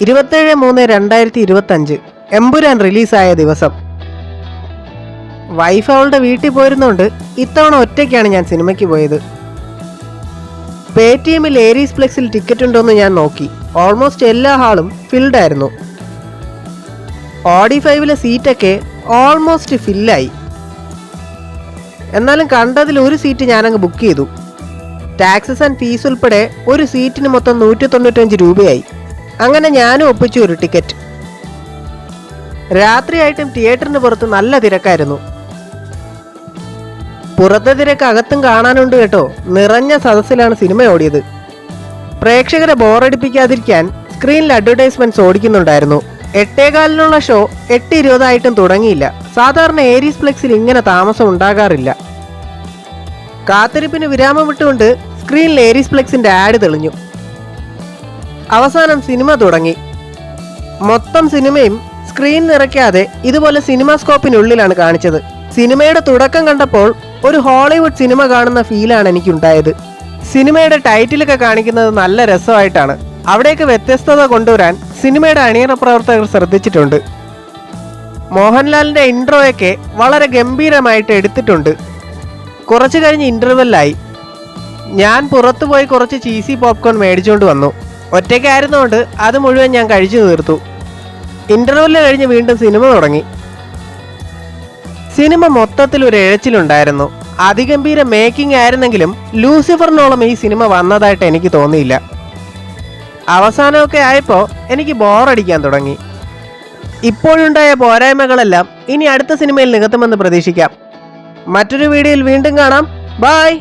27/3/2025 എമ്പുരാൻ റിലീസായ ദിവസം. വൈഫ് അവളുടെ വീട്ടിൽ പോയിരുന്നോണ്ട് ഇത്തവണ ഒറ്റയ്ക്കാണ് ഞാൻ സിനിമയ്ക്ക് പോയത്. പേടിഎമ്മിൽ ഏരീസ് പ്ലെക്സിൽ ടിക്കറ്റ് ഉണ്ടോയെന്ന് ഞാൻ നോക്കി. ഓൾമോസ്റ്റ് എല്ലാ ഹാളും ഫിൽഡ് ആയിരുന്നു. ഓഡി 5-ലെ സീറ്റൊക്കെ ഓൾമോസ്റ്റ് ഫില്ലായി. എന്നാലും കണ്ടതിൽ ഒരു സീറ്റ് ഞാനങ്ങ് ബുക്ക് ചെയ്തു. ടാക്സസ് ആൻഡ് ഫീസ് ഉൾപ്പെടെ ഒരു സീറ്റിന് മൊത്തം 195 രൂപയായി. അങ്ങനെ ഞാനും ഒപ്പിച്ചു ഒരു ടിക്കറ്റ്. രാത്രിയായിട്ടും തിയേറ്ററിന് പുറത്ത് നല്ല തിരക്കായിരുന്നു. പുറത്തെ തിരക്ക് അകത്തും കാണാനുണ്ട് കേട്ടോ. നിറഞ്ഞ സദസ്സിലാണ് സിനിമ ഓടിയത്. പ്രേക്ഷകരെ ബോറടിപ്പിക്കാതിരിക്കാൻ സ്ക്രീനിൽ അഡ്വർടൈസ്മെന്റ്സ് ഓടിക്കുന്നുണ്ടായിരുന്നു. 8:15 ഷോ 8:20 തുടങ്ങിയില്ല. സാധാരണ ഏരീസ് പ്ലെക്സിൽ ഇങ്ങനെ താമസം ഉണ്ടാകാറില്ല. കാത്തിരിപ്പിന് വിരാമം വിട്ടുകൊണ്ട് സ്ക്രീനിൽ ഏരീസ് പ്ലെക്സിന്റെ ആഡ് തെളിഞ്ഞു. അവസാനം സിനിമ തുടങ്ങി. മൊത്തം സിനിമയും സ്ക്രീൻ നിറയ്ക്കാതെ ഇതുപോലെ സിനിമാസ്കോപ്പിനുള്ളിലാണ് കാണിച്ചത്. സിനിമയുടെ തുടക്കം കണ്ടപ്പോൾ ഒരു ഹോളിവുഡ് സിനിമ കാണുന്ന ഫീലാണ് എനിക്കുണ്ടായത്. സിനിമയുടെ ടൈറ്റിലൊക്കെ കാണിക്കുന്നത് നല്ല രസമായിട്ടാണ്. അവിടേക്ക് വ്യത്യസ്തത കൊണ്ടുവരാൻ സിനിമയുടെ അണിയറ പ്രവർത്തകർ ശ്രദ്ധിച്ചിട്ടുണ്ട്. മോഹൻലാലിന്റെ ഇൻട്രോയൊക്കെ വളരെ ഗംഭീരമായിട്ട് എടുത്തിട്ടുണ്ട്. കുറച്ചു കഴിഞ്ഞ് ഇന്റർവെല്ലായി. ഞാൻ പുറത്തുപോയി കുറച്ച് ചീസി പോപ്കോൺ മേടിച്ചുകൊണ്ട് വന്നു. ഒറ്റയ്ക്കായിരുന്നുകൊണ്ട് അത് മുഴുവൻ ഞാൻ കഴിച്ചു തീർത്തു. ഇന്റർവെല്ല് കഴിഞ്ഞ് വീണ്ടും സിനിമ തുടങ്ങി. സിനിമ മൊത്തത്തിൽ ഒരു എഴച്ചിലുണ്ടായിരുന്നു. അതിഗംഭീര മേക്കിംഗ് ആയിരുന്നെങ്കിലും ലൂസിഫറിനോളം ഈ സിനിമ വന്നതായിട്ട് എനിക്ക് തോന്നിയില്ല. അവസാനമൊക്കെ ആയപ്പോൾ എനിക്ക് ബോറടിക്കാൻ തുടങ്ങി. ഇപ്പോഴുണ്ടായ പോരായ്മകളെല്ലാം ഇനി അടുത്ത സിനിമയിൽ നികത്തുമെന്ന് പ്രതീക്ഷിക്കാം. മറ്റൊരു വീഡിയോയിൽ വീണ്ടും കാണാം. ബൈ.